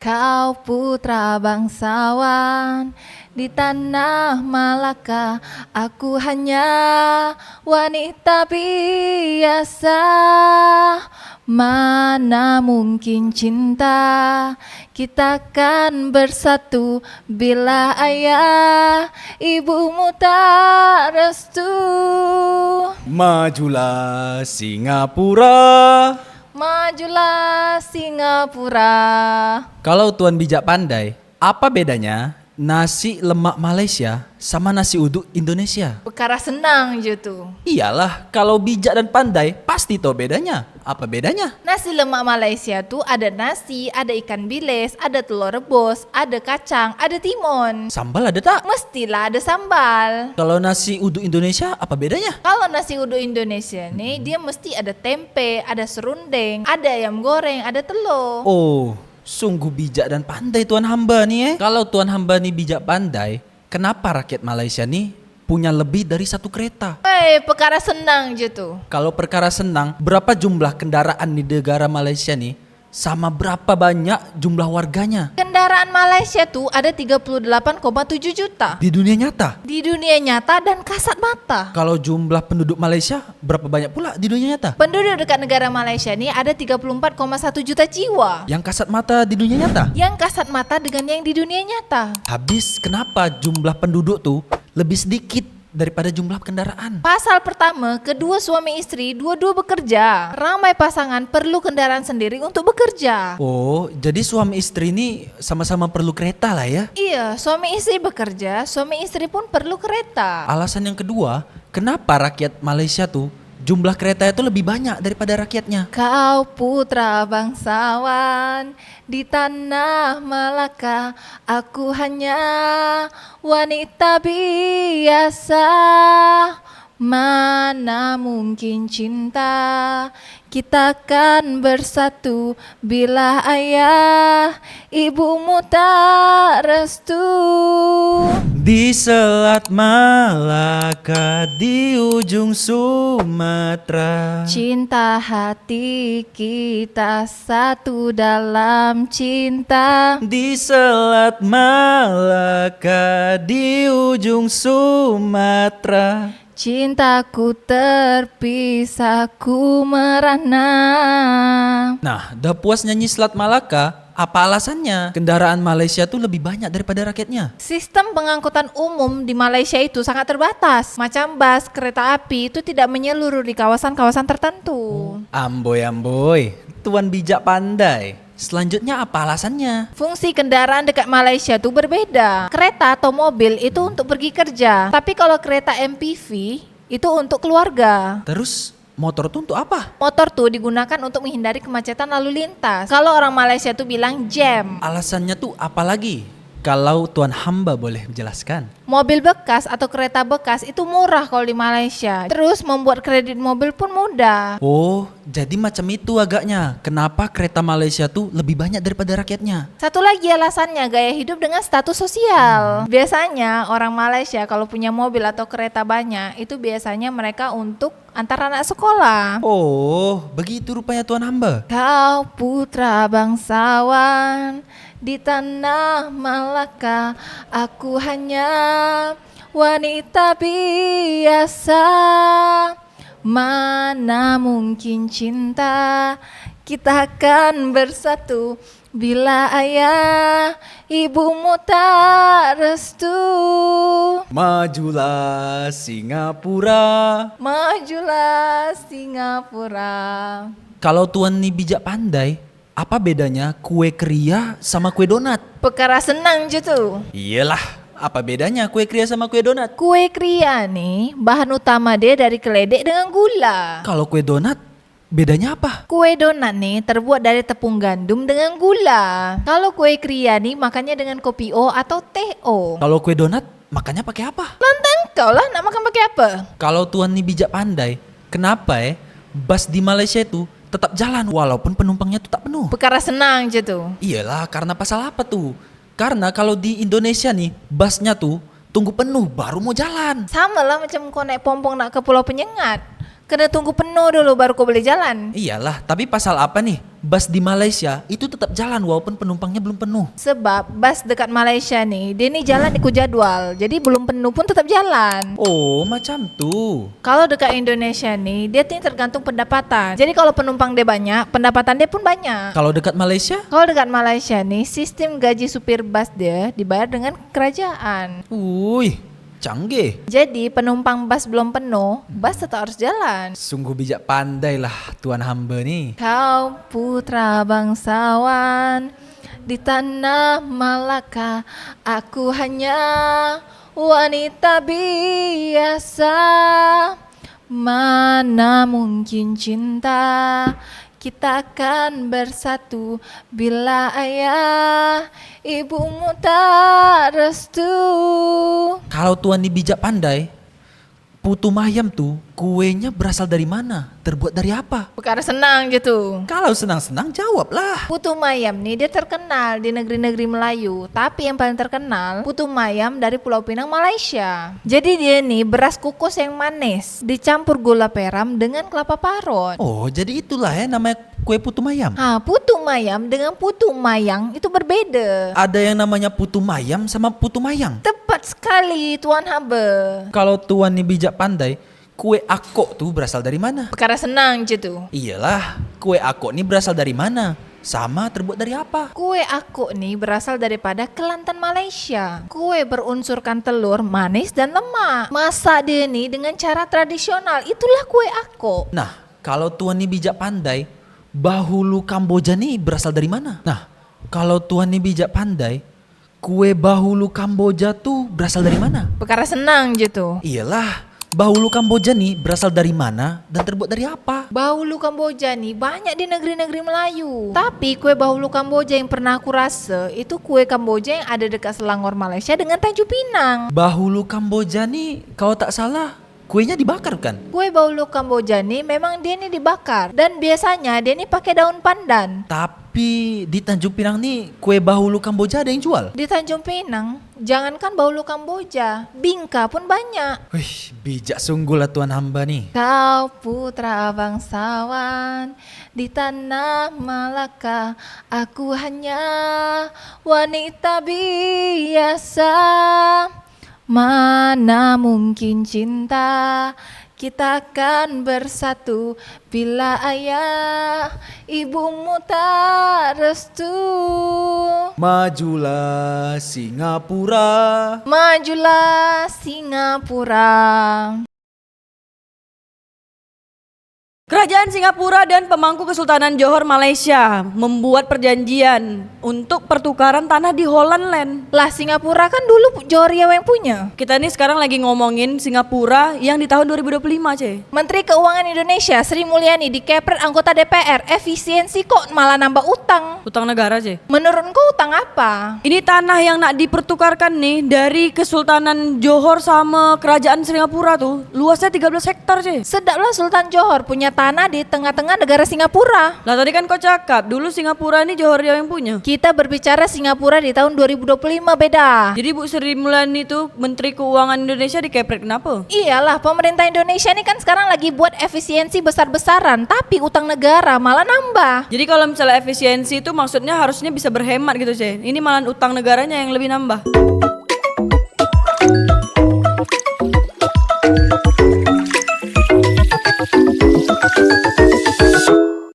Kau putra bangsawan di tanah Malaka, aku hanya wanita biasa. Mana mungkin cinta kita kan bersatu bila ayah ibumu tak restu. Majulah Singapura. Majulah Singapura. Kalau Tuan bijak pandai, apa bedanya nasi lemak Malaysia sama nasi uduk Indonesia? Perkara senang je tu. Iyalah, kalau bijak dan pandai pasti tahu bedanya. Apa bedanya? Nasi lemak Malaysia tu ada nasi, ada ikan bilis, ada telur rebus, ada kacang, ada timun. Sambal ada tak? Mestilah ada sambal. Kalau nasi uduk Indonesia apa bedanya? Kalau nasi uduk Indonesia ni dia mesti ada tempe, ada serundeng, ada ayam goreng, ada telur. Oh, sungguh bijak dan pandai Tuan hamba ni. Kalau Tuan hamba ni bijak pandai, kenapa rakyat Malaysia ni punya lebih dari satu kereta? Perkara senang je tu. Kalau perkara senang, berapa jumlah kendaraan di negara Malaysia ni sama berapa banyak jumlah warganya? Kendaraan Malaysia tu ada 38,7 juta. Di dunia nyata. Di dunia nyata dan kasat mata. Kalau jumlah penduduk Malaysia berapa banyak pula di dunia nyata? Penduduk dekat negara Malaysia ni ada 34,1 juta jiwa. Yang kasat mata di dunia nyata? Yang kasat mata dengan yang di dunia nyata. Habis kenapa jumlah penduduk tuh lebih sedikit daripada jumlah kendaraan? Pasal pertama, kedua suami istri dua-dua bekerja. Ramai pasangan perlu kendaraan sendiri untuk bekerja. Oh, jadi suami istri ini sama-sama perlu kereta lah ya? Iya, suami istri bekerja, suami istri pun perlu kereta. Alasan yang kedua, kenapa rakyat Malaysia tuh jumlah kereta itu lebih banyak daripada rakyatnya? Kau putra bangsawan di tanah Malaka, aku hanya wanita biasa. Mana mungkin cinta kita kan bersatu bila ayah ibumu tak restu. Di Selat Malaka, di ujung Sumatera, Cinta hati kita satu dalam cinta. di Selat Malaka, di ujung Sumatera. Cintaku terpisah, ku merana. Nah, dah puas nyanyi Selat Malaka, apa alasannya? Kendaraan Malaysia tuh lebih banyak daripada rakyatnya. Sistem pengangkutan umum di Malaysia itu sangat terbatas. Macam bas, kereta api itu tidak menyeluruh di kawasan-kawasan tertentu. Amboi, Tuan bijak pandai. Selanjutnya apa alasannya? Fungsi kendaraan dekat Malaysia tuh berbeda. Kereta atau mobil itu untuk pergi kerja. Tapi kalau kereta MPV itu untuk keluarga. Terus motor tuh untuk apa? Motor tuh digunakan untuk menghindari kemacetan lalu lintas. Kalau orang Malaysia tuh bilang jam. Alasannya tuh apa lagi? Kalau Tuan hamba boleh menjelaskan. Mobil bekas atau kereta bekas itu murah kalau di Malaysia. Terus membuat kredit mobil pun mudah. Oh, jadi macam itu agaknya. Kenapa kereta Malaysia tuh lebih banyak daripada rakyatnya? Satu lagi alasannya gaya hidup dengan status sosial. Biasanya orang Malaysia kalau punya mobil atau kereta banyak itu biasanya mereka untuk antar anak sekolah. Oh, begitu rupanya Tuan hamba. Kau putra bangsawan di tanah Malaka, aku hanya wanita biasa. Mana mungkin cinta kita akan bersatu bila ayah ibumu tak restu. Majulah Singapura. Majulah Singapura. Kalau Tuan nih bijak pandai, apa bedanya kue keria sama kue donat? Perkara senang je tu. Iyalah, apa bedanya kue keria sama kue donat? Kue kria nih bahan utama dia dari keledek dengan gula. Kalau kue donat, bedanya apa? Kue donat nih terbuat dari tepung gandum dengan gula. Kalau kue kria nih makannya dengan kopi O atau teh O. Kalau kue donat, makannya pakai apa? Lantang kau lah nak makan pakai apa? Kalau Tuan nih bijak pandai, kenapa bus di Malaysia itu tetap jalan walaupun penumpangnya tuh tak penuh? Perkara senang je tu. Iyalah, karena pasal apa tuh? Karena kalau di Indonesia nih, busnya tuh tunggu penuh baru mau jalan. Sama lah macam kau naik pompong nak ke Pulau Penyengat. Kena tunggu penuh dulu baru kau boleh jalan. Iyalah, tapi pasal apa nih? bus di Malaysia itu tetap jalan walaupun penumpangnya belum penuh. Sebab bus dekat Malaysia nih, dia nih jalan ikut jadwal. Jadi belum penuh pun tetap jalan. Oh, macam tuh. Kalau dekat Indonesia nih, dia nih tergantung pendapatan. Jadi kalau penumpang dia banyak, pendapatan dia pun banyak. Kalau dekat Malaysia? Kalau dekat Malaysia nih, sistem gaji supir bus dia dibayar dengan kerajaan. Wih, canggih. Jadi penumpang bus belum penuh, bus tetap harus jalan. Sungguh bijak pandai lah tuan hamba nih. Kau putra bangsawan di tanah Malaka, aku hanya wanita biasa. Mana mungkin cinta kita akan bersatu bila ayah ibumu tak restu. Kalau tuan ini bijak pandai, putu mayam tuh kuenya berasal dari mana? Terbuat dari apa? Perkara senang gitu. Kalau senang-senang jawablah. Putu mayam nih dia terkenal di negeri-negeri Melayu. Tapi yang paling terkenal putu mayam dari Pulau Pinang, Malaysia. Jadi dia nih beras kukus yang manis dicampur gula peram dengan kelapa parut. Oh, jadi itulah ya namanya kue putu mayam. Putu mayam dengan putu mayang itu berbeda. Ada yang namanya putu mayam sama putu mayang. Tepat sekali Tuan Habe. Kalau tuan ini bijak pandai, kue akok tuh berasal dari mana? Perkara senang gitu. Iyalah, kue akok ini berasal dari mana? Sama terbuat dari apa? Kue akuk nih berasal daripada Kelantan, Malaysia. Kue berunsurkan telur, manis dan lemak. Masak dia nih dengan cara tradisional. Itulah kue akuk. Nah, kalau tuan ini bijak pandai, bahulu Kamboja nih berasal dari mana? Nah, kalau tuan ini bijak pandai, kue bahulu Kamboja tuh berasal dari mana? Perkara senang gitu. Iyalah, bahulu Kamboja nih berasal dari mana dan terbuat dari apa? Bahulu Kamboja nih banyak di negeri-negeri Melayu. Tapi kue bahulu Kamboja yang pernah aku rasa itu kue Kamboja yang ada dekat Selangor, Malaysia dengan Tanjung Pinang. Bahulu Kamboja nih, kalau tak salah, kuenya dibakar kan? Kue bahulu Kamboja nih memang dia nih dibakar dan biasanya dia nih pakai daun pandan. Tapi di Tanjung Pinang nih, kue bahulu Kamboja ada yang jual. Di Tanjung Pinang, jangankan bahulu Kamboja, bingka pun banyak. Wih, bijak sungguh lah tuan hamba nih. Kau putra bangsawan di tanah Malaka, aku hanya wanita biasa. Mana mungkin cinta kita akan bersatu bila ayah ibumu tak restu. Majulah Singapura. Majulah Singapura. Kerajaan Singapura dan pemangku Kesultanan Johor Malaysia membuat perjanjian untuk pertukaran tanah di Holland Land. Lah Singapura kan dulu Johor yang punya. Kita nih sekarang lagi ngomongin Singapura yang di tahun 2025, Ce. Menteri Keuangan Indonesia Sri Mulyani dikepret anggota DPR, efisiensi kok malah nambah utang. Utang negara, Ce. Menurut kau utang apa? Ini tanah yang nak dipertukarkan nih dari Kesultanan Johor sama Kerajaan Singapura tuh luasnya 13 hektar, Ce. Sedaplah Sultan Johor punya tanah di tengah-tengah negara Singapura. Lah tadi kan kau cakap dulu Singapura ini Johor yang punya. Kita berbicara Singapura di tahun 2025 beda. Jadi Bu Sri Mulyani itu Menteri Keuangan Indonesia dikepret kenapa? Iyalah, pemerintah Indonesia ini kan sekarang lagi buat efisiensi besar-besaran, tapi utang negara malah nambah. Jadi kalau misalnya efisiensi itu maksudnya harusnya bisa berhemat gitu, Ce. Ini malah utang negaranya yang lebih nambah.